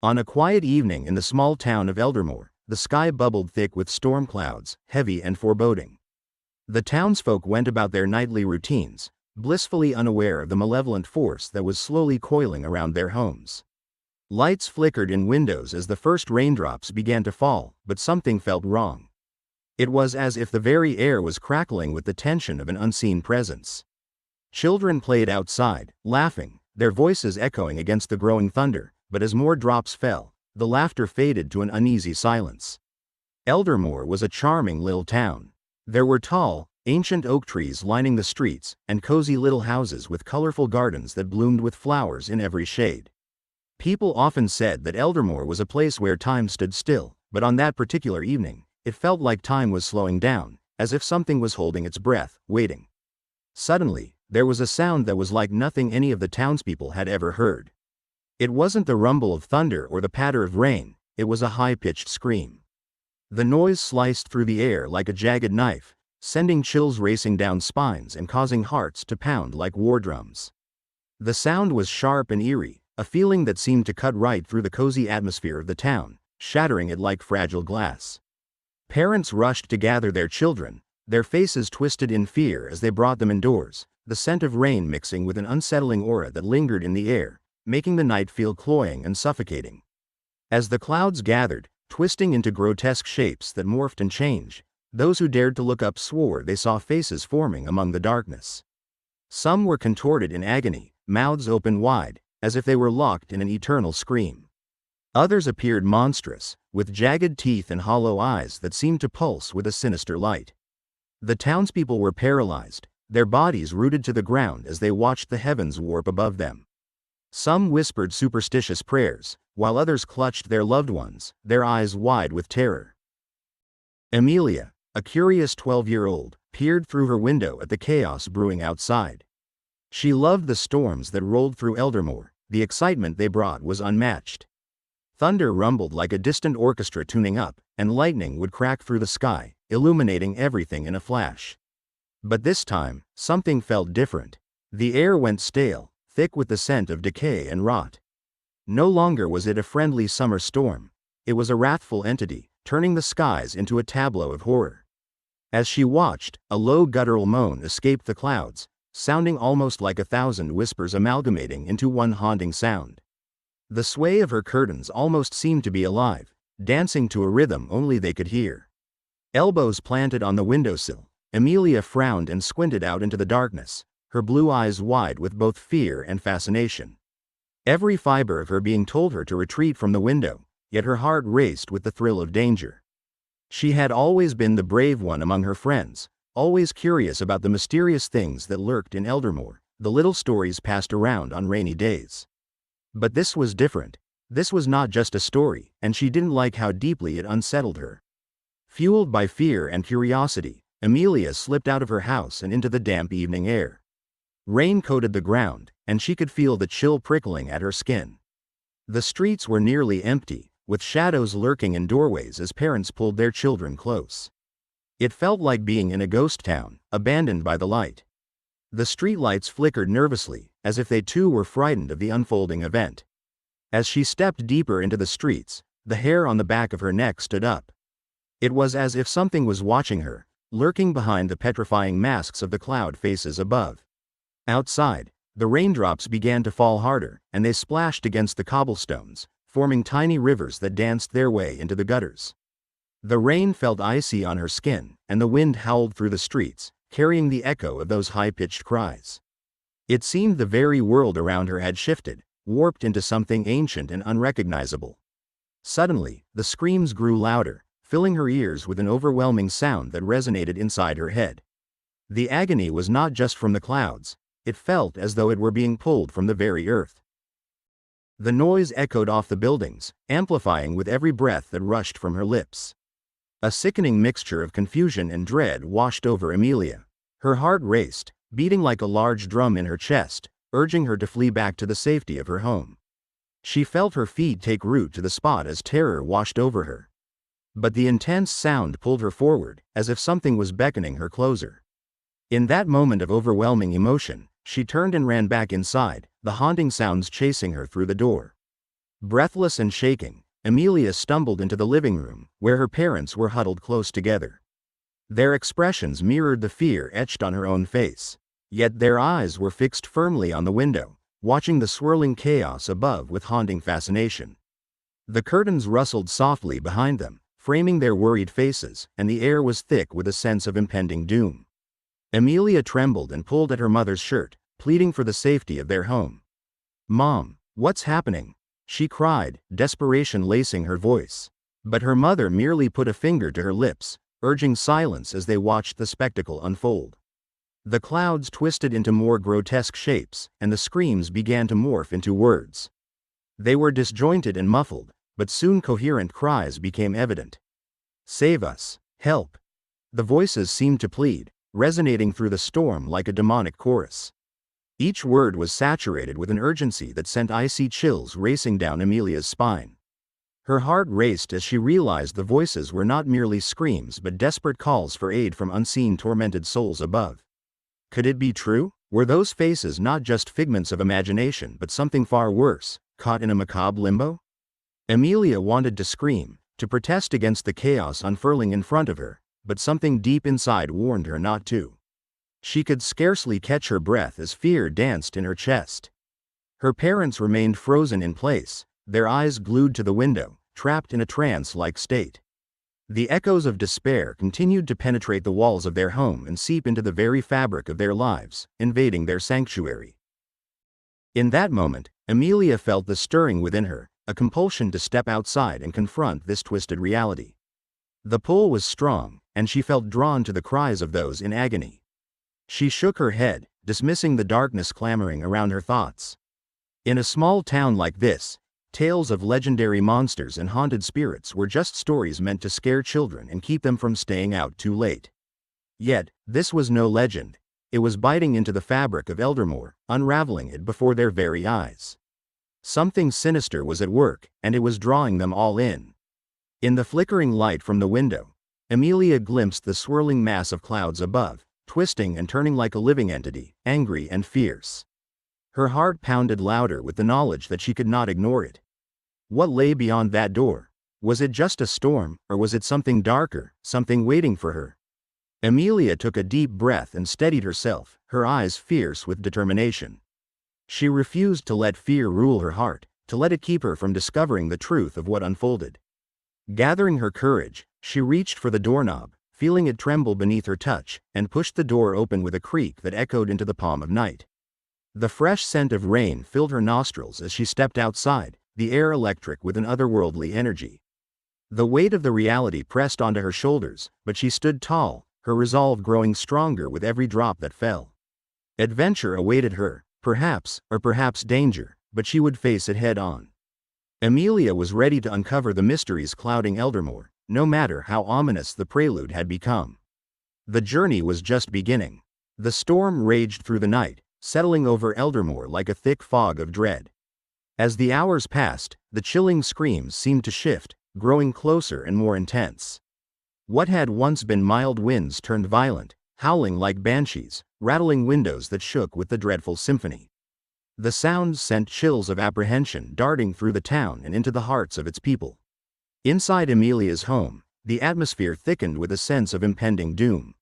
On a quiet evening in the small town of Eldermore, the sky bubbled thick with storm clouds, heavy and foreboding. The townsfolk went about their nightly routines, blissfully unaware of the malevolent force that was slowly coiling around their homes. Lights flickered in windows as the first raindrops began to fall, but something felt wrong. It was as if the very air was crackling with the tension of an unseen presence. Children played outside, laughing, their voices echoing against the growing thunder, but as more drops fell, the laughter faded to an uneasy silence. Eldermore was a charming little town. There were tall, ancient oak trees lining the streets, and cozy little houses with colorful gardens that bloomed with flowers in every shade. People often said that Eldermore was a place where time stood still, but on that particular evening, it felt like time was slowing down, as if something was holding its breath, waiting. Suddenly, there was a sound that was like nothing any of the townspeople had ever heard. It wasn't the rumble of thunder or the patter of rain, it was a high-pitched scream. The noise sliced through the air like a jagged knife, sending chills racing down spines and causing hearts to pound like war drums. The sound was sharp and eerie, a feeling that seemed to cut right through the cozy atmosphere of the town, shattering it like fragile glass. Parents rushed to gather their children, their faces twisted in fear as they brought them indoors, the scent of rain mixing with an unsettling aura that lingered in the air, making the night feel cloying and suffocating. As the clouds gathered, twisting into grotesque shapes that morphed and changed, those who dared to look up swore they saw faces forming among the darkness. Some were contorted in agony, mouths open wide, as if they were locked in an eternal scream. Others appeared monstrous, with jagged teeth and hollow eyes that seemed to pulse with a sinister light. The townspeople were paralyzed, their bodies rooted to the ground as they watched the heavens warp above them. Some whispered superstitious prayers, while others clutched their loved ones, their eyes wide with terror. Amelia, a curious 12-year-old, peered through her window at the chaos brewing outside. She loved the storms that rolled through Eldermore, the excitement they brought was unmatched. Thunder rumbled like a distant orchestra tuning up, and lightning would crack through the sky, illuminating everything in a flash. But this time, something felt different. The air went stale, thick with the scent of decay and rot. No longer was it a friendly summer storm. It was a wrathful entity, turning the skies into a tableau of horror. As she watched, a low guttural moan escaped the clouds, sounding almost like 1,000 whispers amalgamating into one haunting sound. The sway of her curtains almost seemed to be alive, dancing to a rhythm only they could hear. Elbows planted on the windowsill, Amelia frowned and squinted out into the darkness, her blue eyes wide with both fear and fascination. Every fiber of her being told her to retreat from the window, yet her heart raced with the thrill of danger. She had always been the brave one among her friends, always curious about the mysterious things that lurked in Eldermore, the little stories passed around on rainy days. But this was different. This was not just a story, and she didn't like how deeply it unsettled her. Fueled by fear and curiosity, Amelia slipped out of her house and into the damp evening air. Rain coated the ground, and she could feel the chill prickling at her skin. The streets were nearly empty, with shadows lurking in doorways as parents pulled their children close. It felt like being in a ghost town, abandoned by the light. The streetlights flickered nervously, as if they too were frightened of the unfolding event. As she stepped deeper into the streets, the hair on the back of her neck stood up. It was as if something was watching her, lurking behind the petrifying masks of the cloud faces above. Outside, the raindrops began to fall harder, and they splashed against the cobblestones, forming tiny rivers that danced their way into the gutters. The rain felt icy on her skin, and the wind howled through the streets, carrying the echo of those high-pitched cries. It seemed the very world around her had shifted, warped into something ancient and unrecognizable. Suddenly, the screams grew louder, filling her ears with an overwhelming sound that resonated inside her head. The agony was not just from the clouds, it felt as though it were being pulled from the very earth. The noise echoed off the buildings, amplifying with every breath that rushed from her lips. A sickening mixture of confusion and dread washed over Amelia. Her heart raced, beating like a large drum in her chest, urging her to flee back to the safety of her home. She felt her feet take root to the spot as terror washed over her. But the intense sound pulled her forward, as if something was beckoning her closer. In that moment of overwhelming emotion, she turned and ran back inside, the haunting sounds chasing her through the door. Breathless and shaking, Amelia stumbled into the living room, where her parents were huddled close together. Their expressions mirrored the fear etched on her own face. Yet their eyes were fixed firmly on the window, watching the swirling chaos above with haunting fascination. The curtains rustled softly behind them, framing their worried faces, and the air was thick with a sense of impending doom. Amelia trembled and pulled at her mother's shirt, pleading for the safety of their home. "Mom, what's happening?" she cried, desperation lacing her voice. But her mother merely put a finger to her lips, urging silence as they watched the spectacle unfold. The clouds twisted into more grotesque shapes, and the screams began to morph into words. They were disjointed and muffled, but soon coherent cries became evident. "Save us! Help!" The voices seemed to plead, resonating through the storm like a demonic chorus. Each word was saturated with an urgency that sent icy chills racing down Amelia's spine. Her heart raced as she realized the voices were not merely screams but desperate calls for aid from unseen tormented souls above. Could it be true? Were those faces not just figments of imagination but something far worse, caught in a macabre limbo? Amelia wanted to scream, to protest against the chaos unfurling in front of her, but something deep inside warned her not to. She could scarcely catch her breath as fear danced in her chest. Her parents remained frozen in place, their eyes glued to the window, trapped in a trance-like state. The echoes of despair continued to penetrate the walls of their home and seep into the very fabric of their lives, invading their sanctuary. In that moment, Amelia felt the stirring within her, a compulsion to step outside and confront this twisted reality. The pull was strong, and she felt drawn to the cries of those in agony. She shook her head, dismissing the darkness clamoring around her thoughts. In a small town like this, tales of legendary monsters and haunted spirits were just stories meant to scare children and keep them from staying out too late. Yet, this was no legend. It was biting into the fabric of Eldermoor, unraveling it before their very eyes. Something sinister was at work, and it was drawing them all in. In the flickering light from the window, Amelia glimpsed the swirling mass of clouds above, twisting and turning like a living entity, angry and fierce. Her heart pounded louder with the knowledge that she could not ignore it. What lay beyond that door? Was it just a storm, or was it something darker, something waiting for her? Amelia took a deep breath and steadied herself, her eyes fierce with determination. She refused to let fear rule her heart, to let it keep her from discovering the truth of what unfolded. Gathering her courage, she reached for the doorknob, feeling it tremble beneath her touch, and pushed the door open with a creak that echoed into the palm of night. The fresh scent of rain filled her nostrils as she stepped outside, the air electric with an otherworldly energy. The weight of the reality pressed onto her shoulders, but she stood tall, her resolve growing stronger with every drop that fell. Adventure awaited her, perhaps, or perhaps danger, but she would face it head on. Amelia was ready to uncover the mysteries clouding Eldermoor, no matter how ominous the prelude had become. The journey was just beginning. The storm raged through the night, settling over Eldermoor like a thick fog of dread. As the hours passed, the chilling screams seemed to shift, growing closer and more intense. What had once been mild winds turned violent, howling like banshees, rattling windows that shook with the dreadful symphony. The sounds sent chills of apprehension darting through the town and into the hearts of its people. Inside Amelia's home, the atmosphere thickened with a sense of impending doom.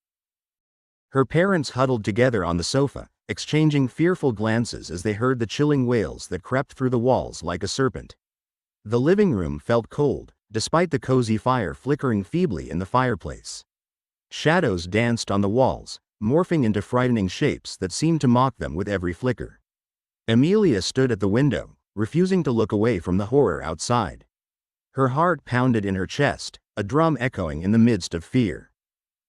Her parents huddled together on the sofa, exchanging fearful glances as they heard the chilling wails that crept through the walls like a serpent. The living room felt cold, despite the cozy fire flickering feebly in the fireplace. Shadows danced on the walls, morphing into frightening shapes that seemed to mock them with every flicker. Amelia stood at the window, refusing to look away from the horror outside. Her heart pounded in her chest, a drum echoing in the midst of fear.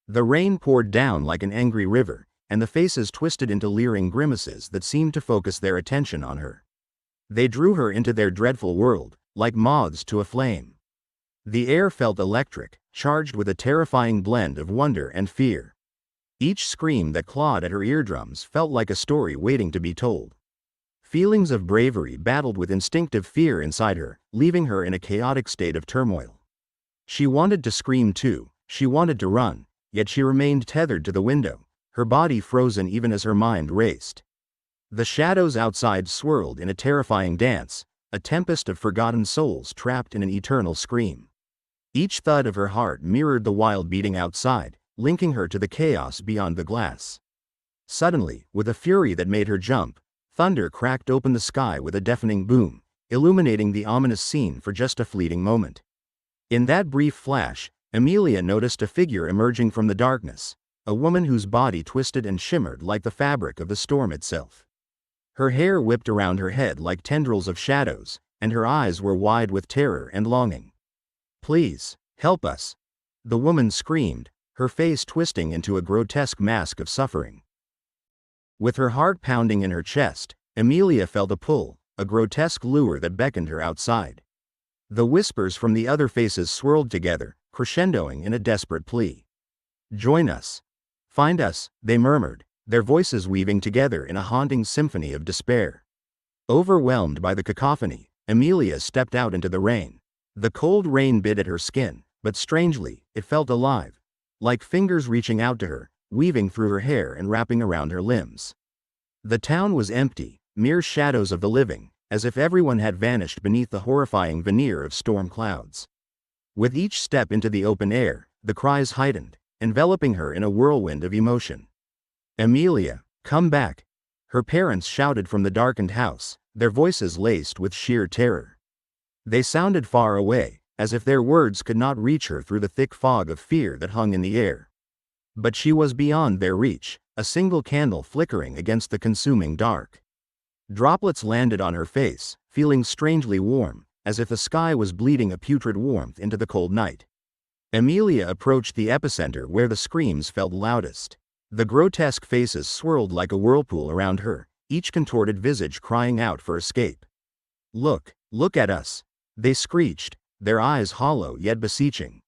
The rain poured down like an angry river, and the faces twisted into leering grimaces that seemed to focus their attention on her. They drew her into their dreadful world, like moths to a flame. The air felt electric, charged with a terrifying blend of wonder and fear. Each scream that clawed at her eardrums felt like a story waiting to be told. Feelings of bravery battled with instinctive fear inside her, leaving her in a chaotic state of turmoil. She wanted to scream too, she wanted to run, yet she remained tethered to the window, her body frozen even as her mind raced. The shadows outside swirled in a terrifying dance, a tempest of forgotten souls trapped in an eternal scream. Each thud of her heart mirrored the wild beating outside, linking her to the chaos beyond the glass. Suddenly, with a fury that made her jump, thunder cracked open the sky with a deafening boom, illuminating the ominous scene for just a fleeting moment. In that brief flash, Amelia noticed a figure emerging from the darkness, a woman whose body twisted and shimmered like the fabric of the storm itself. Her hair whipped around her head like tendrils of shadows, and her eyes were wide with terror and longing. "Please, help us!" the woman screamed, her face twisting into a grotesque mask of suffering. With her heart pounding in her chest, Amelia felt a pull, a grotesque lure that beckoned her outside. The whispers from the other faces swirled together, crescendoing in a desperate plea. "Join us. Find us," they murmured, their voices weaving together in a haunting symphony of despair. Overwhelmed by the cacophony, Amelia stepped out into the rain. The cold rain bit at her skin, but strangely, it felt alive, like fingers reaching out to her, weaving through her hair and wrapping around her limbs. The town was empty, mere shadows of the living, as if everyone had vanished beneath the horrifying veneer of storm clouds. With each step into the open air, the cries heightened, enveloping her in a whirlwind of emotion. "Amelia, come back!" her parents shouted from the darkened house, their voices laced with sheer terror. They sounded far away, as if their words could not reach her through the thick fog of fear that hung in the air. But she was beyond their reach, a single candle flickering against the consuming dark. Droplets landed on her face, feeling strangely warm, as if the sky was bleeding a putrid warmth into the cold night. Amelia approached the epicenter where the screams felt loudest. The grotesque faces swirled like a whirlpool around her, each contorted visage crying out for escape. Look at us!" they screeched, their eyes hollow yet beseeching.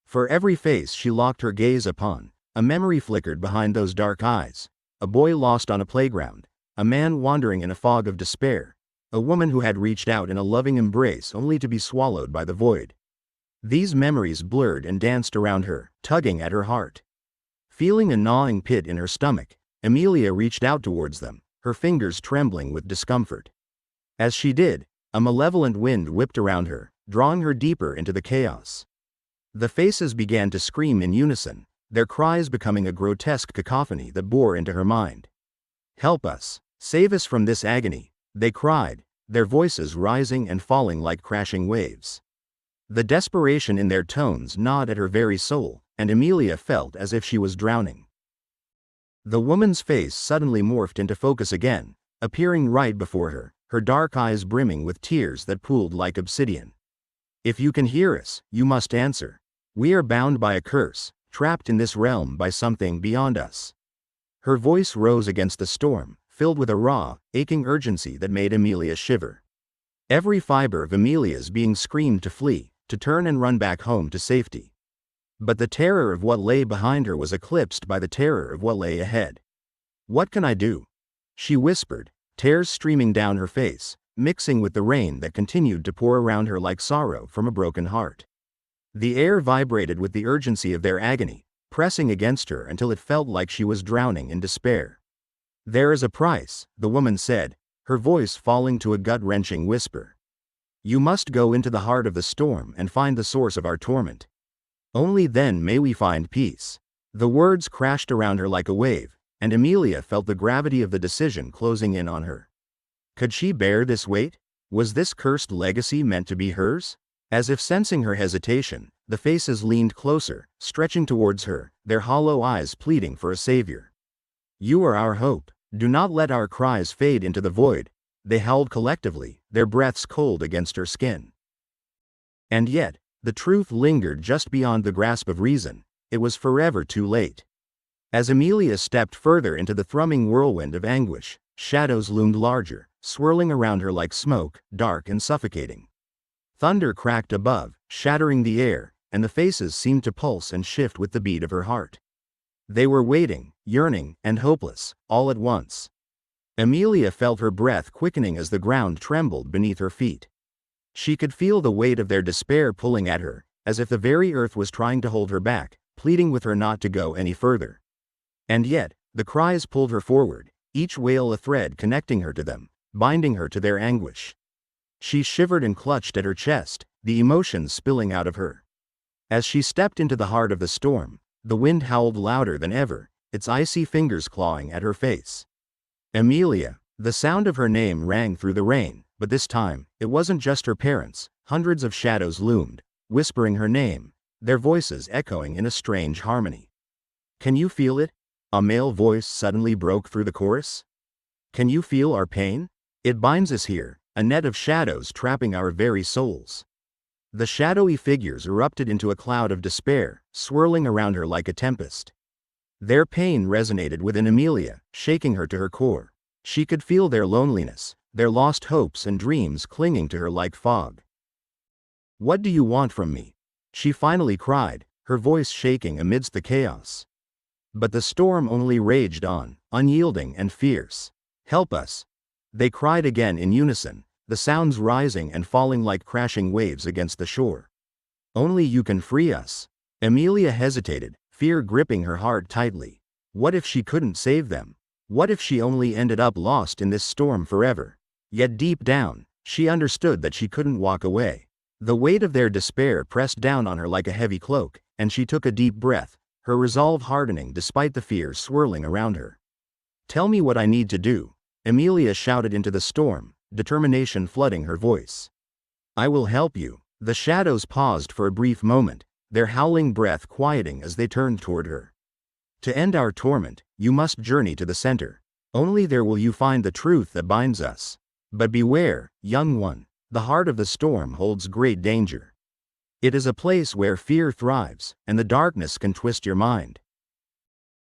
For every face she locked her gaze upon, a memory flickered behind those dark eyes: a boy lost on a playground, a man wandering in a fog of despair, a woman who had reached out in a loving embrace only to be swallowed by the void. These memories blurred and danced around her, tugging at her heart. Feeling a gnawing pit in her stomach, Amelia reached out towards them, her fingers trembling with discomfort. As she did, a malevolent wind whipped around her, drawing her deeper into the chaos. The faces began to scream in unison, their cries becoming a grotesque cacophony that bore into her mind. "Help us! Save us from this agony!" they cried, their voices rising and falling like crashing waves. The desperation in their tones gnawed at her very soul, and Amelia felt as if she was drowning. The woman's face suddenly morphed into focus again, appearing right before her, her dark eyes brimming with tears that pooled like obsidian. "If you can hear us, you must answer. We are bound by a curse, trapped in this realm by something beyond us." Her voice rose against the storm, filled with a raw, aching urgency that made Amelia shiver. Every fiber of Amelia's being screamed to flee, to turn and run back home to safety. But the terror of what lay behind her was eclipsed by the terror of what lay ahead. "What can I do?" she whispered, tears streaming down her face, mixing with the rain that continued to pour around her like sorrow from a broken heart. The air vibrated with the urgency of their agony, pressing against her until it felt like she was drowning in despair. "There is a price," the woman said, her voice falling to a gut-wrenching whisper. "You must go into the heart of the storm and find the source of our torment. Only then may we find peace." The words crashed around her like a wave, and Amelia felt the gravity of the decision closing in on her. Could she bear this weight? Was this cursed legacy meant to be hers? As if sensing her hesitation, the faces leaned closer, stretching towards her, their hollow eyes pleading for a savior. "You are our hope. Do not let our cries fade into the void," they howled collectively, their breaths cold against her skin. And yet, the truth lingered just beyond the grasp of reason. It was forever too late. As Amelia stepped further into the thrumming whirlwind of anguish, shadows loomed larger, swirling around her like smoke, dark and suffocating. Thunder cracked above, shattering the air, and the faces seemed to pulse and shift with the beat of her heart. They were waiting, yearning, and hopeless, all at once. Amelia felt her breath quickening as the ground trembled beneath her feet. She could feel the weight of their despair pulling at her, as if the very earth was trying to hold her back, pleading with her not to go any further. And yet, the cries pulled her forward, each wail a thread connecting her to them, binding her to their anguish. She shivered and clutched at her chest, the emotions spilling out of her. As she stepped into the heart of the storm, the wind howled louder than ever, its icy fingers clawing at her face. Amelia. The sound of her name rang through the rain, but this time, it wasn't just her parents. Hundreds of shadows loomed, whispering her name, their voices echoing in a strange harmony. Can you feel it? A male voice suddenly broke through the chorus. Can you feel our pain? It binds us here, a net of shadows trapping our very souls. The shadowy figures erupted into a cloud of despair, swirling around her like a tempest. Their pain resonated within Amelia, shaking her to her core. She could feel their loneliness, their lost hopes and dreams clinging to her like fog. What do you want from me? She finally cried, her voice shaking amidst the chaos. But the storm only raged on, unyielding and fierce. Help us! They cried again in unison, the sounds rising and falling like crashing waves against the shore. Only you can free us. Amelia hesitated, fear gripping her heart tightly. What if she couldn't save them? What if she only ended up lost in this storm forever? Yet deep down, she understood that she couldn't walk away. The weight of their despair pressed down on her like a heavy cloak, and she took a deep breath, her resolve hardening despite the fear swirling around her. Tell me what I need to do, Amelia shouted into the storm, determination flooding her voice. I will help you. The shadows paused for a brief moment, their howling breath quieting as they turned toward her. To end our torment, you must journey to the center. Only there will you find the truth that binds us. But beware, young one, the heart of the storm holds great danger. It is a place where fear thrives, and the darkness can twist your mind.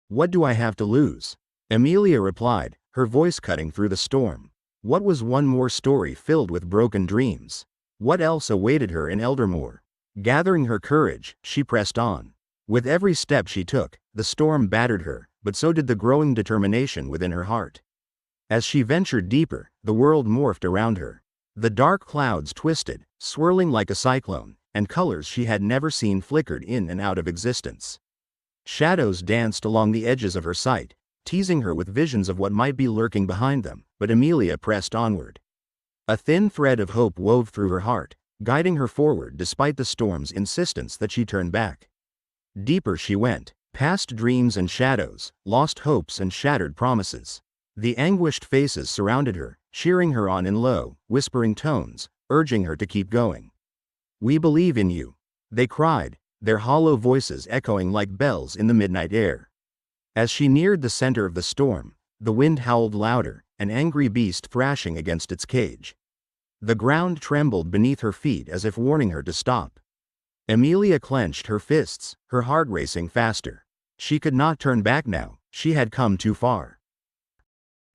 What do I have to lose? Amelia replied, her voice cutting through the storm. What was one more story filled with broken dreams? What else awaited her in Eldermoor? Gathering her courage, she pressed on. With every step she took, the storm battered her, but so did the growing determination within her heart. As she ventured deeper, the world morphed around her. The dark clouds twisted, swirling like a cyclone, and colors she had never seen flickered in and out of existence. Shadows danced along the edges of her sight, teasing her with visions of what might be lurking behind them, but Amelia pressed onward. A thin thread of hope wove through her heart, guiding her forward despite the storm's insistence that she turn back. Deeper she went, past dreams and shadows, lost hopes and shattered promises. The anguished faces surrounded her, cheering her on in low, whispering tones, urging her to keep going. We believe in you, they cried, their hollow voices echoing like bells in the midnight air. As she neared the center of the storm, the wind howled louder, an angry beast thrashing against its cage. The ground trembled beneath her feet as if warning her to stop. Amelia clenched her fists, her heart racing faster. She could not turn back now, she had come too far.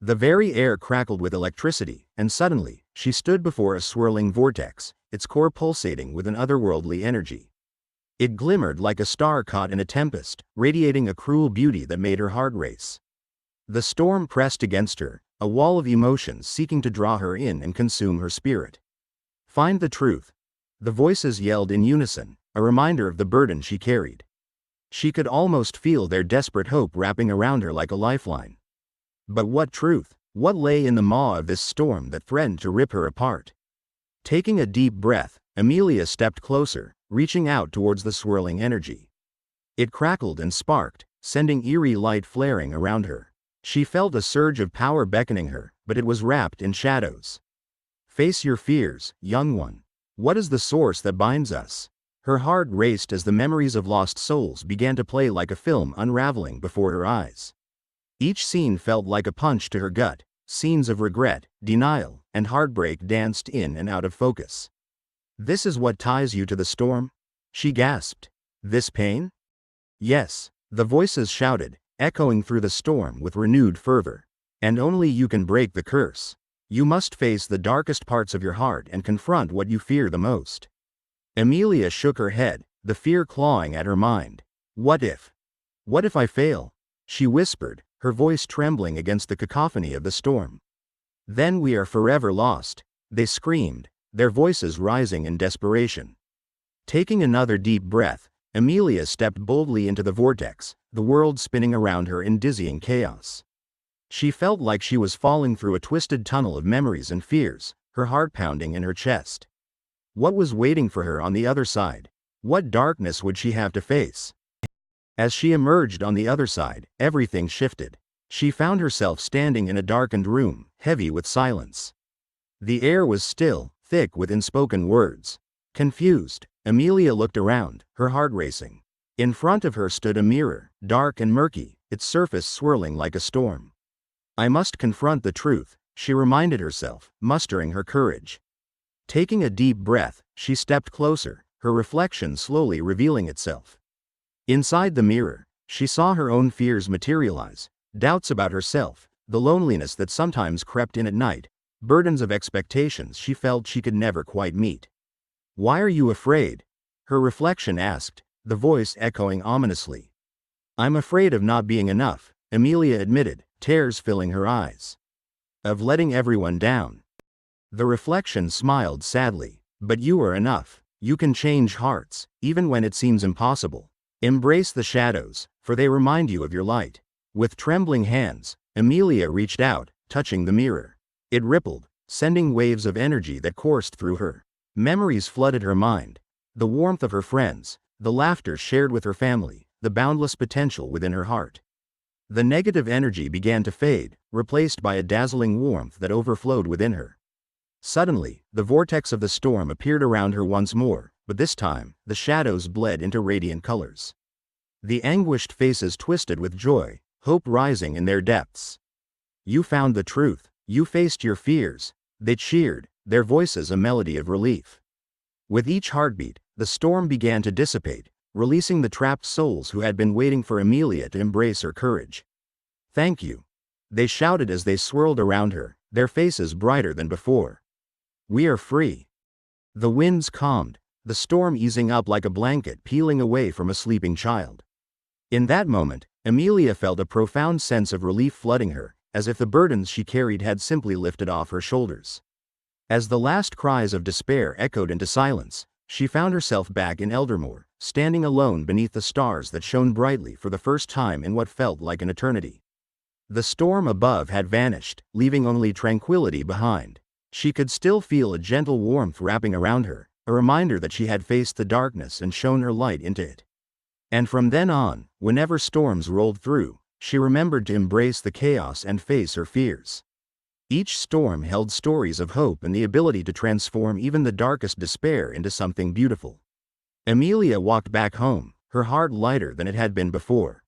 The very air crackled with electricity, and suddenly, she stood before a swirling vortex, its core pulsating with an otherworldly energy. It glimmered like a star caught in a tempest, radiating a cruel beauty that made her heart race. The storm pressed against her, a wall of emotions seeking to draw her in and consume her spirit. Find the truth. The voices yelled in unison, a reminder of the burden she carried. She could almost feel their desperate hope wrapping around her like a lifeline. But what truth? What lay in the maw of this storm that threatened to rip her apart? Taking a deep breath, Amelia stepped closer, reaching out towards the swirling energy. It crackled and sparked, sending eerie light flaring around her. She felt a surge of power beckoning her, but it was wrapped in shadows. Face your fears, young one. What is the source that binds us? Her heart raced as the memories of lost souls began to play like a film unraveling before her eyes. Each scene felt like a punch to her gut, scenes of regret, denial, and heartbreak danced in and out of focus. This is what ties you to the storm? She gasped. This pain? Yes, the voices shouted, echoing through the storm with renewed fervor. And only you can break the curse. You must face the darkest parts of your heart and confront what you fear the most. Amelia shook her head, the fear clawing at her mind. What if? What if I fail? She whispered, her voice trembling against the cacophony of the storm. Then we are forever lost, they screamed, their voices rising in desperation. Taking another deep breath, Amelia stepped boldly into the vortex, the world spinning around her in dizzying chaos. She felt like she was falling through a twisted tunnel of memories and fears, her heart pounding in her chest. What was waiting for her on the other side? What darkness would she have to face? As she emerged on the other side, everything shifted. She found herself standing in a darkened room, heavy with silence. The air was still, thick with unspoken words. Confused, Amelia looked around, her heart racing. In front of her stood a mirror, dark and murky, its surface swirling like a storm. I must confront the truth, she reminded herself, mustering her courage. Taking a deep breath, she stepped closer, her reflection slowly revealing itself. Inside the mirror, she saw her own fears materialize, doubts about herself, the loneliness that sometimes crept in at night, burdens of expectations she felt she could never quite meet. "Why are you afraid?" her reflection asked, the voice echoing ominously. "I'm afraid of not being enough," Amelia admitted, tears filling her eyes. "Of letting everyone down." The reflection smiled sadly. "But you are enough. You can change hearts, even when it seems impossible. Embrace the shadows, for they remind you of your light." With trembling hands, Amelia reached out, touching the mirror. It rippled, sending waves of energy that coursed through her. Memories flooded her mind. The warmth of her friends, the laughter shared with her family, the boundless potential within her heart. The negative energy began to fade, replaced by a dazzling warmth that overflowed within her. Suddenly, the vortex of the storm appeared around her once more, but this time, the shadows bled into radiant colors. The anguished faces twisted with joy, hope rising in their depths. "You found the truth. You faced your fears," they cheered, their voices a melody of relief. With each heartbeat, the storm began to dissipate, releasing the trapped souls who had been waiting for Amelia to embrace her courage. "Thank you," they shouted as they swirled around her, their faces brighter than before. "We are free." The winds calmed, the storm easing up like a blanket peeling away from a sleeping child. In that moment, Amelia felt a profound sense of relief flooding her, as if the burdens she carried had simply lifted off her shoulders. As the last cries of despair echoed into silence, she found herself back in Eldermoor, standing alone beneath the stars that shone brightly for the first time in what felt like an eternity. The storm above had vanished, leaving only tranquility behind. She could still feel a gentle warmth wrapping around her, a reminder that she had faced the darkness and shone her light into it. And from then on, whenever storms rolled through, she remembered to embrace the chaos and face her fears. Each storm held stories of hope and the ability to transform even the darkest despair into something beautiful. Amelia walked back home, her heart lighter than it had been before.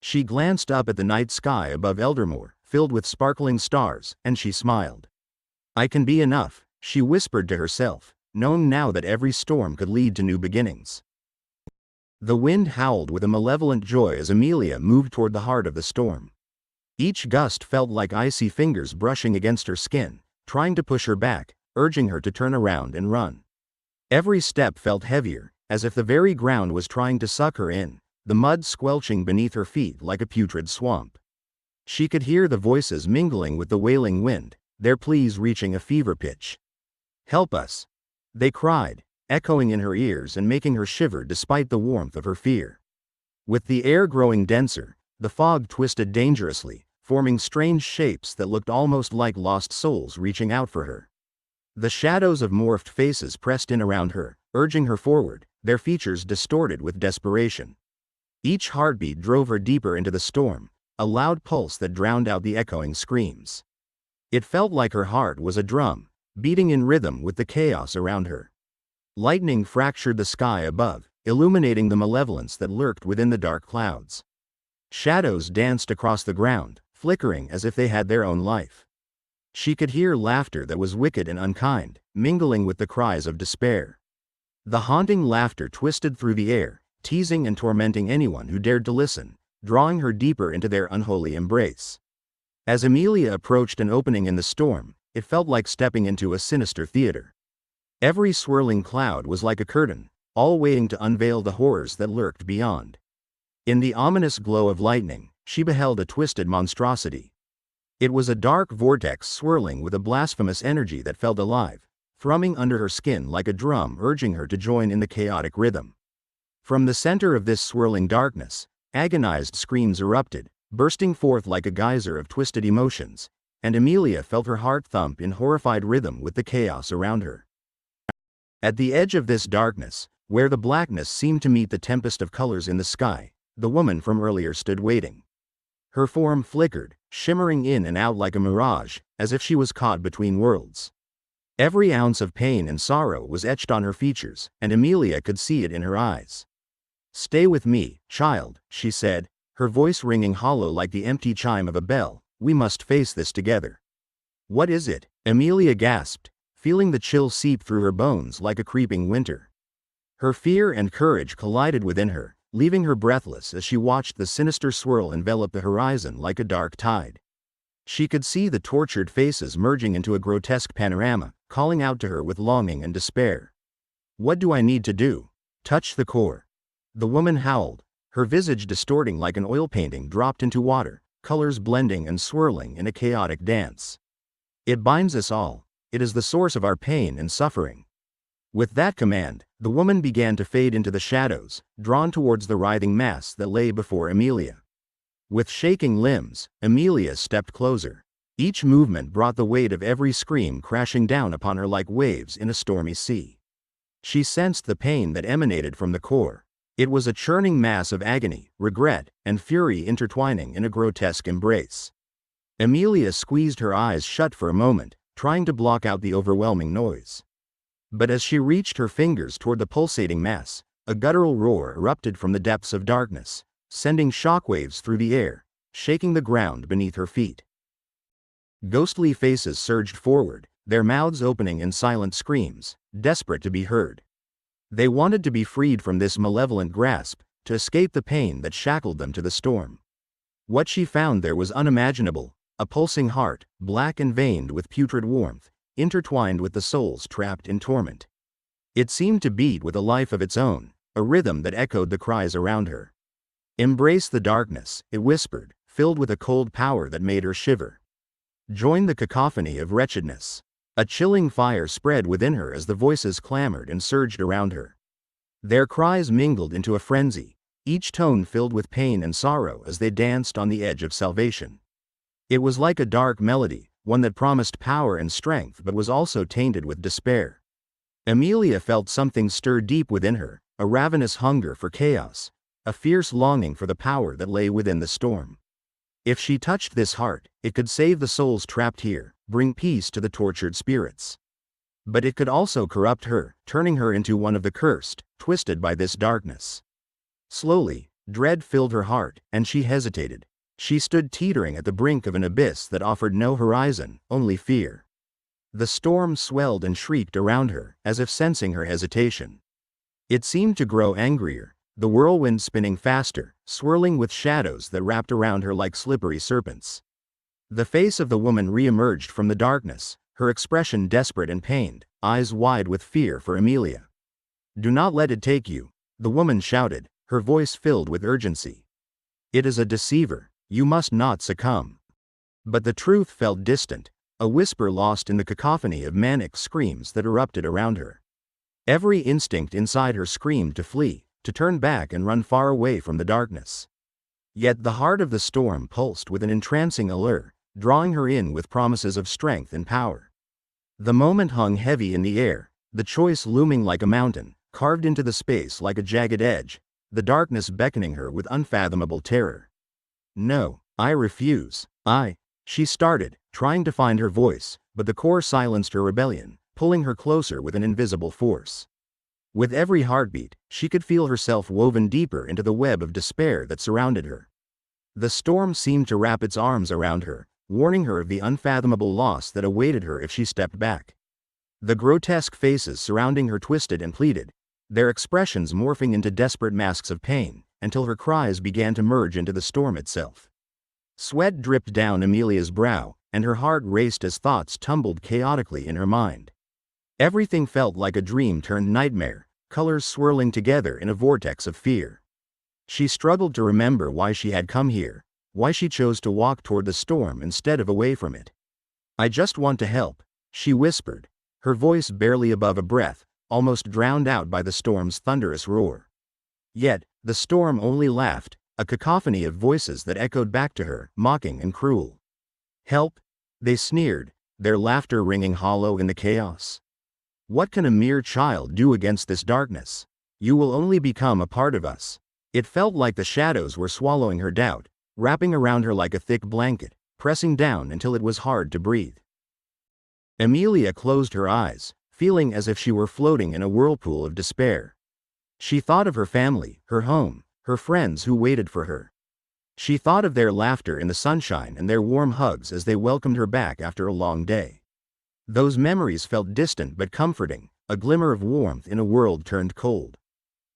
She glanced up at the night sky above Eldermoor, filled with sparkling stars, and she smiled. "I can be enough," she whispered to herself, knowing now that every storm could lead to new beginnings. The wind howled with a malevolent joy as Amelia moved toward the heart of the storm. Each gust felt like icy fingers brushing against her skin, trying to push her back, urging her to turn around and run. Every step felt heavier, as if the very ground was trying to suck her in, the mud squelching beneath her feet like a putrid swamp. She could hear the voices mingling with the wailing wind, their pleas reaching a fever pitch. "Help us!" they cried, echoing in her ears and making her shiver despite the warmth of her fear. With the air growing denser, the fog twisted dangerously, forming strange shapes that looked almost like lost souls reaching out for her. The shadows of morphed faces pressed in around her, urging her forward, their features distorted with desperation. Each heartbeat drove her deeper into the storm, a loud pulse that drowned out the echoing screams. It felt like her heart was a drum, beating in rhythm with the chaos around her. Lightning fractured the sky above, illuminating the malevolence that lurked within the dark clouds. Shadows danced across the ground, flickering as if they had their own life. She could hear laughter that was wicked and unkind, mingling with the cries of despair. The haunting laughter twisted through the air, teasing and tormenting anyone who dared to listen, drawing her deeper into their unholy embrace. As Amelia approached an opening in the storm, it felt like stepping into a sinister theater. Every swirling cloud was like a curtain, all waiting to unveil the horrors that lurked beyond. In the ominous glow of lightning, she beheld a twisted monstrosity. It was a dark vortex swirling with a blasphemous energy that felt alive, thrumming under her skin like a drum urging her to join in the chaotic rhythm. From the center of this swirling darkness, agonized screams erupted, bursting forth like a geyser of twisted emotions, and Amelia felt her heart thump in horrified rhythm with the chaos around her. At the edge of this darkness, where the blackness seemed to meet the tempest of colors in the sky, the woman from earlier stood waiting. Her form flickered, shimmering in and out like a mirage, as if she was caught between worlds. Every ounce of pain and sorrow was etched on her features, and Amelia could see it in her eyes. "Stay with me, child," she said, her voice ringing hollow like the empty chime of a bell. "We must face this together." "What is it?" Amelia gasped, feeling the chill seep through her bones like a creeping winter. Her fear and courage collided within her, leaving her breathless as she watched the sinister swirl envelop the horizon like a dark tide. She could see the tortured faces merging into a grotesque panorama, calling out to her with longing and despair. "What do I need to do?" "Touch the core." The woman howled, her visage distorting like an oil painting dropped into water, colors blending and swirling in a chaotic dance. "It binds us all. It is the source of our pain and suffering." With that command, the woman began to fade into the shadows, drawn towards the writhing mass that lay before Amelia. With shaking limbs, Amelia stepped closer. Each movement brought the weight of every scream crashing down upon her like waves in a stormy sea. She sensed the pain that emanated from the core. It was a churning mass of agony, regret, and fury intertwining in a grotesque embrace. Amelia squeezed her eyes shut for a moment, trying to block out the overwhelming noise. But as she reached her fingers toward the pulsating mass, a guttural roar erupted from the depths of darkness, sending shockwaves through the air, shaking the ground beneath her feet. Ghostly faces surged forward, their mouths opening in silent screams, desperate to be heard. They wanted to be freed from this malevolent grasp, to escape the pain that shackled them to the storm. What she found there was unimaginable, a pulsing heart, black and veined with putrid warmth, intertwined with the souls trapped in torment. It seemed to beat with a life of its own, a rhythm that echoed the cries around her. "Embrace the darkness," it whispered, filled with a cold power that made her shiver. "Join the cacophony of wretchedness." A chilling fire spread within her as the voices clamored and surged around her. Their cries mingled into a frenzy, each tone filled with pain and sorrow as they danced on the edge of salvation. It was like a dark melody, one that promised power and strength but was also tainted with despair. Amelia felt something stir deep within her, a ravenous hunger for chaos, a fierce longing for the power that lay within the storm. If she touched this heart, it could save the souls trapped here, bring peace to the tortured spirits. But it could also corrupt her, turning her into one of the cursed, twisted by this darkness. Slowly, dread filled her heart, and she hesitated. She stood teetering at the brink of an abyss that offered no horizon, only fear. The storm swelled and shrieked around her, as if sensing her hesitation. It seemed to grow angrier, the whirlwind spinning faster, swirling with shadows that wrapped around her like slippery serpents. The face of the woman re-emerged from the darkness, her expression desperate and pained, eyes wide with fear for Amelia. "Do not let it take you," the woman shouted, her voice filled with urgency. "It is a deceiver. You must not succumb." But the truth felt distant, a whisper lost in the cacophony of manic screams that erupted around her. Every instinct inside her screamed to flee, to turn back and run far away from the darkness. Yet the heart of the storm pulsed with an entrancing allure, drawing her in with promises of strength and power. The moment hung heavy in the air, the choice looming like a mountain, carved into the space like a jagged edge, the darkness beckoning her with unfathomable terror. "No, I refuse. She started, trying to find her voice, but the core silenced her rebellion, pulling her closer with an invisible force. With every heartbeat, she could feel herself woven deeper into the web of despair that surrounded her. The storm seemed to wrap its arms around her, warning her of the unfathomable loss that awaited her if she stepped back. The grotesque faces surrounding her twisted and pleaded, their expressions morphing into desperate masks of pain, until her cries began to merge into the storm itself. Sweat dripped down Amelia's brow, and her heart raced as thoughts tumbled chaotically in her mind. Everything felt like a dream turned nightmare, colors swirling together in a vortex of fear. She struggled to remember why she had come here, why she chose to walk toward the storm instead of away from it. "I just want to help," she whispered, her voice barely above a breath, almost drowned out by the storm's thunderous roar. Yet, the storm only laughed, a cacophony of voices that echoed back to her, mocking and cruel. "Help? They sneered, their laughter ringing hollow in the chaos. What can a mere child do against this darkness? You will only become a part of us. It felt like the shadows were swallowing her doubt, wrapping around her like a thick blanket, pressing down until it was hard to breathe. Amelia closed her eyes, feeling as if she were floating in a whirlpool of despair. She thought of her family, her home, her friends who waited for her. She thought of their laughter in the sunshine and their warm hugs as they welcomed her back after a long day. Those memories felt distant but comforting, a glimmer of warmth in a world turned cold.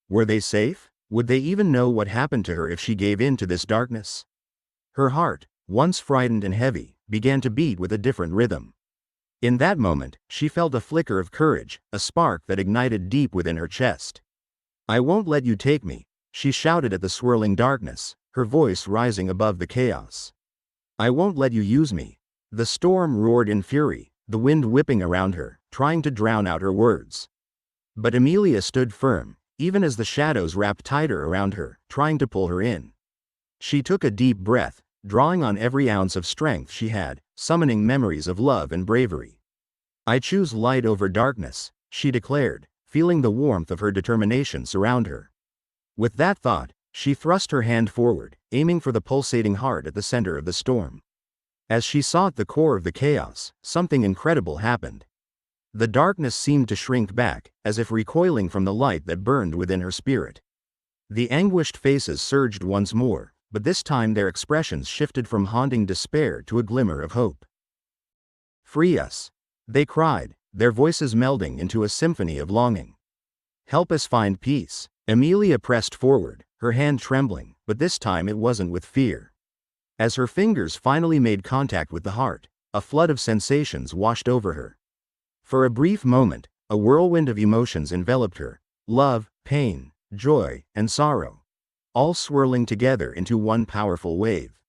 Were they safe? Would they even know what happened to her if she gave in to this darkness? Her heart, once frightened and heavy, began to beat with a different rhythm. In that moment, she felt a flicker of courage, a spark that ignited deep within her chest. "I won't let you take me," she shouted at the swirling darkness, her voice rising above the chaos. "I won't let you use me." The storm roared in fury, the wind whipping around her, trying to drown out her words. But Amelia stood firm, even as the shadows wrapped tighter around her, trying to pull her in. She took a deep breath, drawing on every ounce of strength she had, summoning memories of love and bravery. "I choose light over darkness," she declared, feeling the warmth of her determination surround her. With that thought, she thrust her hand forward, aiming for the pulsating heart at the center of the storm. As she sought the core of the chaos, something incredible happened. The darkness seemed to shrink back, as if recoiling from the light that burned within her spirit. The anguished faces surged once more, but this time their expressions shifted from haunting despair to a glimmer of hope. "Free us!" they cried, their voices melding into a symphony of longing. "Help us find peace." Amelia pressed forward, her hand trembling, but this time it wasn't with fear. As her fingers finally made contact with the heart, a flood of sensations washed over her. For a brief moment, a whirlwind of emotions enveloped her: love, pain, joy, and sorrow, all swirling together into one powerful wave.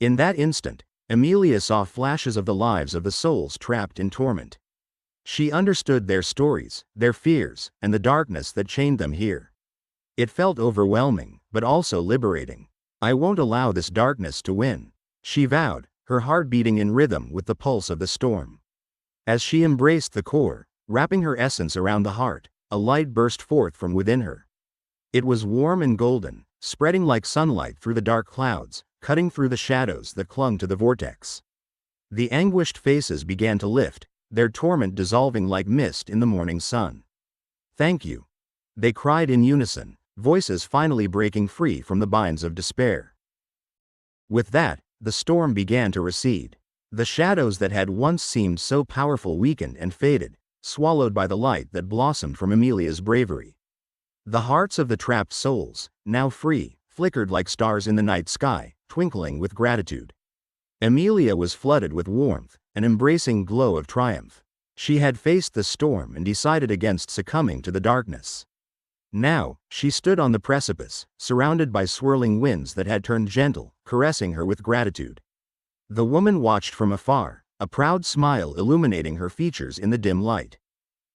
In that instant, Amelia saw flashes of the lives of the souls trapped in torment. She understood their stories, their fears, and the darkness that chained them here. It felt overwhelming, but also liberating. "I won't allow this darkness to win," she vowed, her heart beating in rhythm with the pulse of the storm. As she embraced the core, wrapping her essence around the heart, a light burst forth from within her. It was warm and golden, spreading like sunlight through the dark clouds, cutting through the shadows that clung to the vortex. The anguished faces began to lift, their torment dissolving like mist in the morning sun. "Thank you," they cried in unison, voices finally breaking free from the binds of despair. With that, the storm began to recede. The shadows that had once seemed so powerful weakened and faded, swallowed by the light that blossomed from Amelia's bravery. The hearts of the trapped souls, now free, flickered like stars in the night sky, twinkling with gratitude. Amelia was flooded with warmth, an embracing glow of triumph. She had faced the storm and decided against succumbing to the darkness. Now, she stood on the precipice, surrounded by swirling winds that had turned gentle, caressing her with gratitude. The woman watched from afar, a proud smile illuminating her features in the dim light.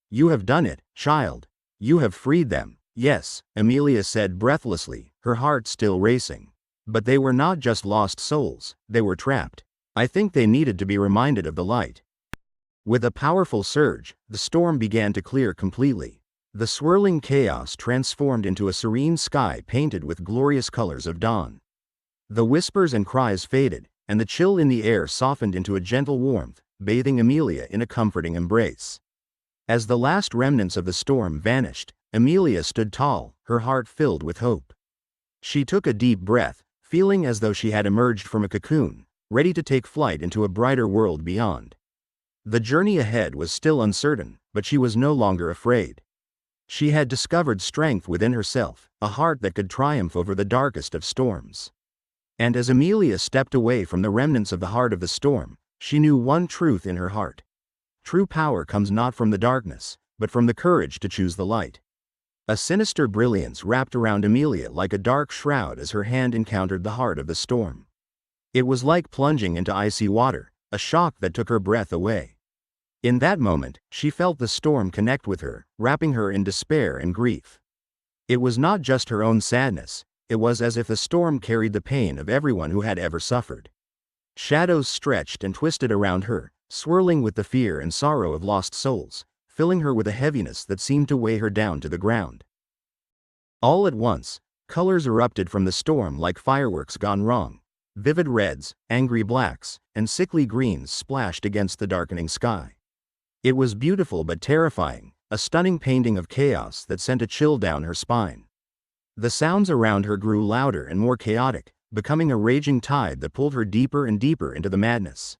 "You have done it, child. You have freed them." "Yes," Amelia said breathlessly, her heart still racing. "But they were not just lost souls, they were trapped. I think they needed to be reminded of the light." With a powerful surge, the storm began to clear completely. The swirling chaos transformed into a serene sky painted with glorious colors of dawn. The whispers and cries faded, and the chill in the air softened into a gentle warmth, bathing Amelia in a comforting embrace. As the last remnants of the storm vanished, Amelia stood tall, her heart filled with hope. She took a deep breath, feeling as though she had emerged from a cocoon, ready to take flight into a brighter world beyond. The journey ahead was still uncertain, but she was no longer afraid. She had discovered strength within herself, a heart that could triumph over the darkest of storms. And as Amelia stepped away from the remnants of the heart of the storm, she knew one truth in her heart. True power comes not from the darkness, but from the courage to choose the light. A sinister brilliance wrapped around Amelia like a dark shroud as her hand encountered the heart of the storm. It was like plunging into icy water, a shock that took her breath away. In that moment, she felt the storm connect with her, wrapping her in despair and grief. It was not just her own sadness, it was as if the storm carried the pain of everyone who had ever suffered. Shadows stretched and twisted around her, swirling with the fear and sorrow of lost souls, filling her with a heaviness that seemed to weigh her down to the ground. All at once, colors erupted from the storm like fireworks gone wrong. Vivid reds, angry blacks, and sickly greens splashed against the darkening sky. It was beautiful but terrifying, a stunning painting of chaos that sent a chill down her spine. The sounds around her grew louder and more chaotic, becoming a raging tide that pulled her deeper and deeper into the madness.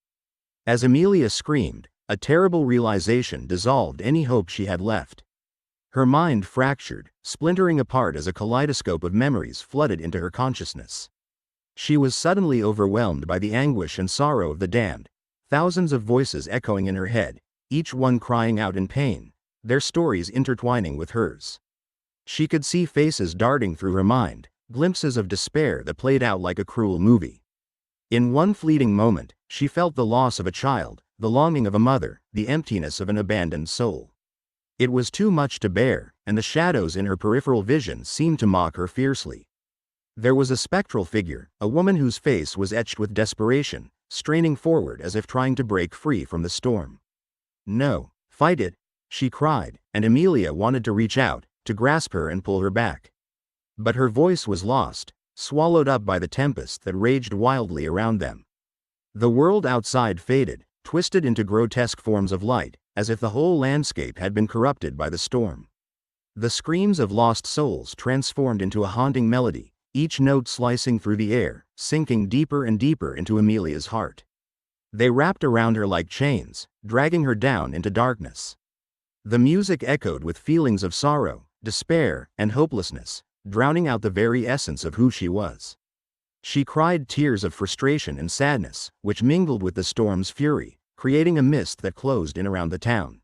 As Amelia screamed, a terrible realization dissolved any hope she had left. Her mind fractured, splintering apart as a kaleidoscope of memories flooded into her consciousness. She was suddenly overwhelmed by the anguish and sorrow of the damned, thousands of voices echoing in her head, each one crying out in pain, their stories intertwining with hers. She could see faces darting through her mind, glimpses of despair that played out like a cruel movie. In one fleeting moment, she felt the loss of a child, the longing of a mother, the emptiness of an abandoned soul. It was too much to bear, and the shadows in her peripheral vision seemed to mock her fiercely. There was a spectral figure, a woman whose face was etched with desperation, straining forward as if trying to break free from the storm. "No, fight it," she cried, and Amelia wanted to reach out, to grasp her and pull her back. But her voice was lost, swallowed up by the tempest that raged wildly around them. The world outside faded, twisted into grotesque forms of light, as if the whole landscape had been corrupted by the storm. The screams of lost souls transformed into a haunting melody, each note slicing through the air, sinking deeper and deeper into Amelia's heart. They wrapped around her like chains, dragging her down into darkness. The music echoed with feelings of sorrow, despair, and hopelessness, drowning out the very essence of who she was. She cried tears of frustration and sadness, which mingled with the storm's fury, creating a mist that closed in around the town.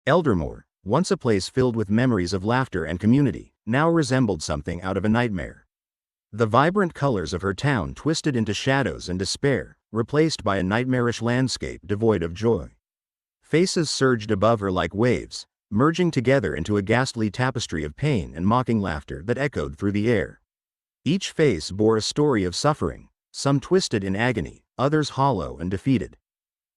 Eldermore, once a place filled with memories of laughter and community, now resembled something out of a nightmare. The vibrant colors of her town twisted into shadows and despair, replaced by a nightmarish landscape devoid of joy. Faces surged above her like waves, merging together into a ghastly tapestry of pain and mocking laughter that echoed through the air. Each face bore a story of suffering, some twisted in agony, others hollow and defeated.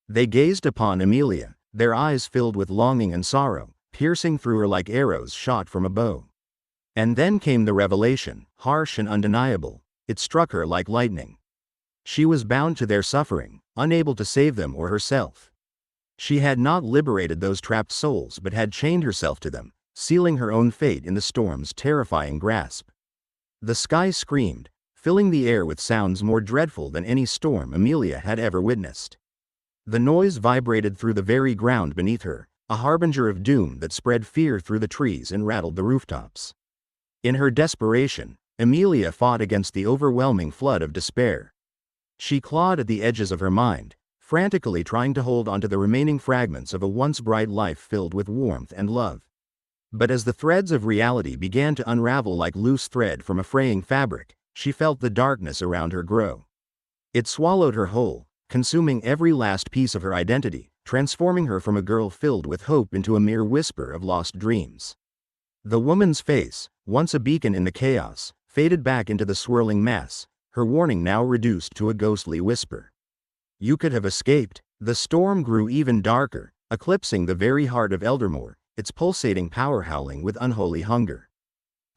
They gazed upon Amelia, their eyes filled with longing and sorrow, piercing through her like arrows shot from a bow. And then came the revelation, harsh and undeniable. It struck her like lightning. She was bound to their suffering, unable to save them or herself. She had not liberated those trapped souls but had chained herself to them, sealing her own fate in the storm's terrifying grasp. The sky screamed, filling the air with sounds more dreadful than any storm Amelia had ever witnessed. The noise vibrated through the very ground beneath her, a harbinger of doom that spread fear through the trees and rattled the rooftops. In her desperation, Amelia fought against the overwhelming flood of despair. She clawed at the edges of her mind, frantically trying to hold onto the remaining fragments of a once bright life filled with warmth and love. But as the threads of reality began to unravel like loose thread from a fraying fabric, she felt the darkness around her grow. It swallowed her whole, consuming every last piece of her identity, transforming her from a girl filled with hope into a mere whisper of lost dreams. The woman's face, once a beacon in the chaos, faded back into the swirling mass, her warning now reduced to a ghostly whisper. You could have escaped. The storm grew even darker, eclipsing the very heart of Eldermore, its pulsating power howling with unholy hunger.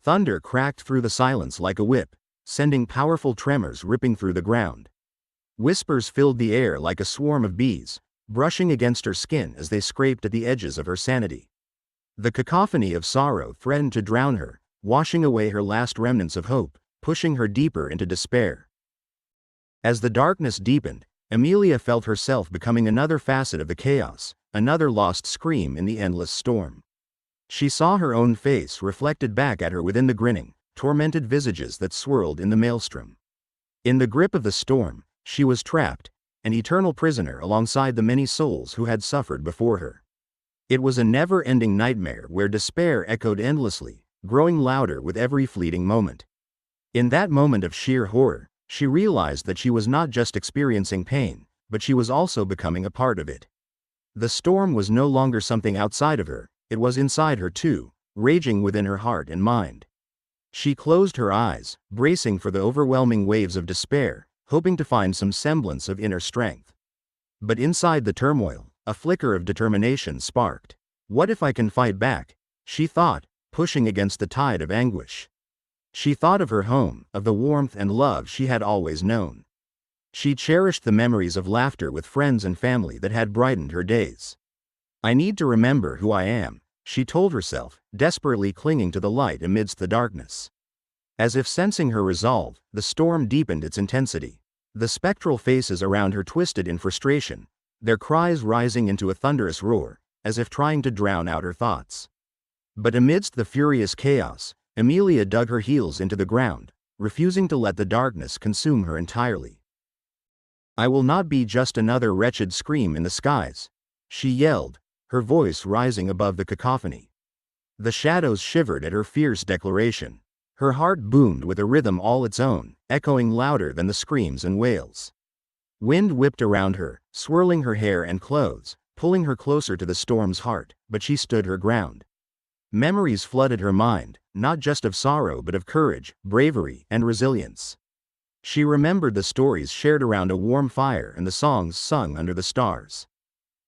Thunder cracked through the silence like a whip, sending powerful tremors ripping through the ground. Whispers filled the air like a swarm of bees, brushing against her skin as they scraped at the edges of her sanity. The cacophony of sorrow threatened to drown her, washing away her last remnants of hope, pushing her deeper into despair. As the darkness deepened, Amelia felt herself becoming another facet of the chaos, another lost scream in the endless storm. She saw her own face reflected back at her within the grinning, tormented visages that swirled in the maelstrom. In the grip of the storm, she was trapped, an eternal prisoner alongside the many souls who had suffered before her. It was a never-ending nightmare where despair echoed endlessly, growing louder with every fleeting moment. In that moment of sheer horror, she realized that she was not just experiencing pain, but she was also becoming a part of it. The storm was no longer something outside of her, it was inside her too, raging within her heart and mind. She closed her eyes, bracing for the overwhelming waves of despair, hoping to find some semblance of inner strength. But inside the turmoil, a flicker of determination sparked. What if I can fight back? She thought, pushing against the tide of anguish. She thought of her home, of the warmth and love she had always known. She cherished the memories of laughter with friends and family that had brightened her days. I need to remember who I am, she told herself, desperately clinging to the light amidst the darkness. As if sensing her resolve, the storm deepened its intensity. The spectral faces around her twisted in frustration, their cries rising into a thunderous roar, as if trying to drown out her thoughts. But amidst the furious chaos, Amelia dug her heels into the ground, refusing to let the darkness consume her entirely. I will not be just another wretched scream in the skies, she yelled, her voice rising above the cacophony. The shadows shivered at her fierce declaration. Her heart boomed with a rhythm all its own, echoing louder than the screams and wails. Wind whipped around her, swirling her hair and clothes, pulling her closer to the storm's heart, but she stood her ground. Memories flooded her mind, not just of sorrow but of courage, bravery, and resilience. She remembered the stories shared around a warm fire and the songs sung under the stars.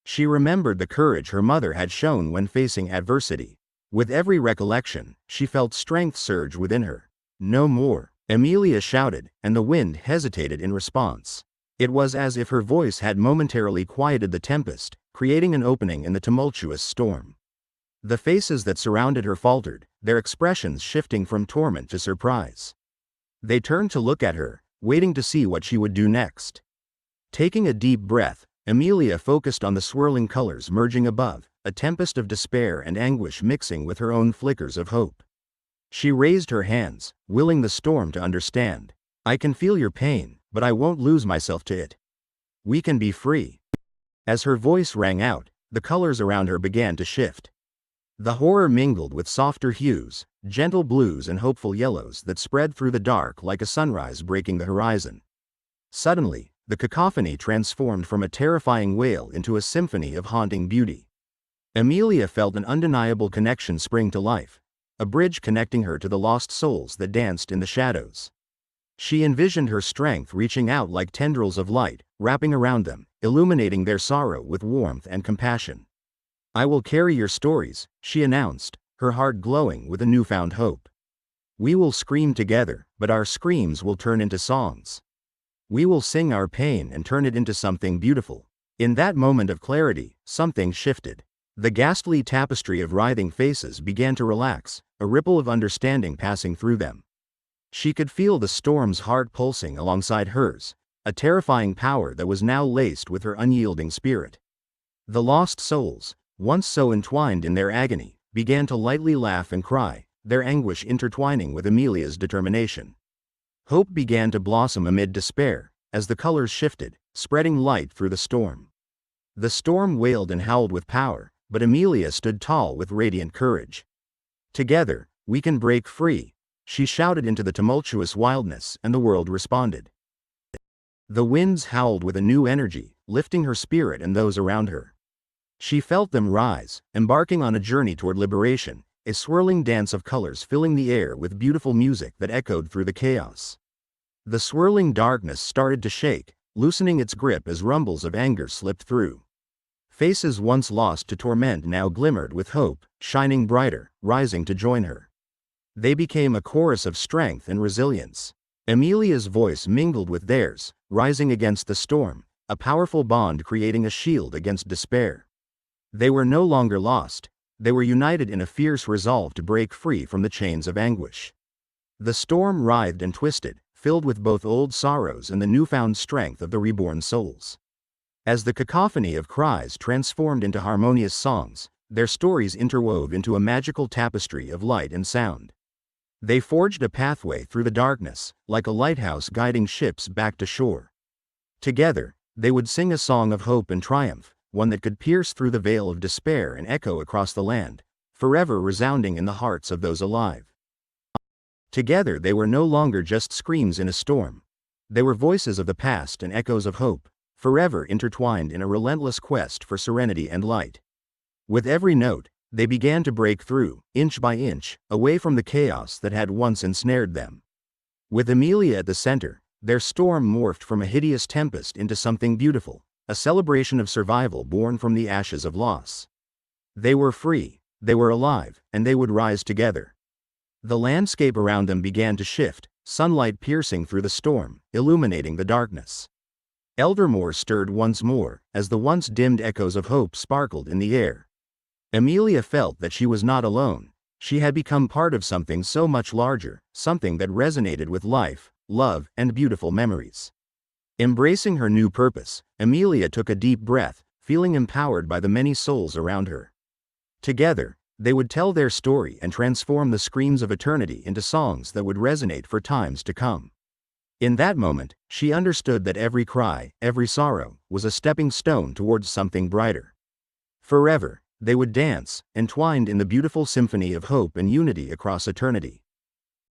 She remembered the courage her mother had shown when facing adversity. With every recollection, she felt strength surge within her. No more, Amelia shouted, and the wind hesitated in response. It was as if her voice had momentarily quieted the tempest, creating an opening in the tumultuous storm. The faces that surrounded her faltered, their expressions shifting from torment to surprise. They turned to look at her, waiting to see what she would do next. Taking a deep breath, Amelia focused on the swirling colors merging above, a tempest of despair and anguish mixing with her own flickers of hope. She raised her hands, willing the storm to understand. I can feel your pain, but I won't lose myself to it. We can be free. As her voice rang out, the colors around her began to shift. The horror mingled with softer hues, gentle blues and hopeful yellows that spread through the dark like a sunrise breaking the horizon. Suddenly, the cacophony transformed from a terrifying wail into a symphony of haunting beauty. Amelia felt an undeniable connection spring to life, a bridge connecting her to the lost souls that danced in the shadows. She envisioned her strength reaching out like tendrils of light, wrapping around them, illuminating their sorrow with warmth and compassion. I will carry your stories, she announced, her heart glowing with a newfound hope. We will scream together, but our screams will turn into songs. We will sing our pain and turn it into something beautiful. In that moment of clarity, something shifted. The ghastly tapestry of writhing faces began to relax, a ripple of understanding passing through them. She could feel the storm's heart pulsing alongside hers, a terrifying power that was now laced with her unyielding spirit. The lost souls, once so entwined in their agony, began to lightly laugh and cry, their anguish intertwining with Amelia's determination. Hope began to blossom amid despair, as the colors shifted, spreading light through the storm. The storm wailed and howled with power, but Amelia stood tall with radiant courage. Together, we can break free, she shouted into the tumultuous wildness, and the world responded. The winds howled with a new energy, lifting her spirit and those around her. She felt them rise, embarking on a journey toward liberation, a swirling dance of colors filling the air with beautiful music that echoed through the chaos. The swirling darkness started to shake, loosening its grip as rumbles of anger slipped through. Faces once lost to torment now glimmered with hope, shining brighter, rising to join her. They became a chorus of strength and resilience. Amelia's voice mingled with theirs, rising against the storm, a powerful bond creating a shield against despair. They were no longer lost. They were united in a fierce resolve to break free from the chains of anguish. The storm writhed and twisted, filled with both old sorrows and the newfound strength of the reborn souls. As the cacophony of cries transformed into harmonious songs, their stories interwove into a magical tapestry of light and sound. They forged a pathway through the darkness, like a lighthouse guiding ships back to shore. Together, they would sing a song of hope and triumph, one that could pierce through the veil of despair and echo across the land, forever resounding in the hearts of those alive. Together they were no longer just screams in a storm. They were voices of the past and echoes of hope, forever intertwined in a relentless quest for serenity and light. With every note, they began to break through, inch by inch, away from the chaos that had once ensnared them. With Amelia at the center, Their storm morphed from a hideous tempest into something beautiful, a celebration of survival born from the ashes of loss. They were free, they were alive, and they would rise together. The landscape around them began to shift, sunlight piercing through the storm, illuminating the darkness. Eldermoor stirred once more, as the once dimmed echoes of hope sparkled in the air. Amelia felt that she was not alone. She had become part of something so much larger, something that resonated with life, love, and beautiful memories. Embracing her new purpose, Amelia took a deep breath, feeling empowered by the many souls around her. Together, they would tell their story and transform the screams of eternity into songs that would resonate for times to come. In that moment, she understood that every cry, every sorrow, was a stepping stone towards something brighter. Forever, they would dance, entwined in the beautiful symphony of hope and unity across eternity.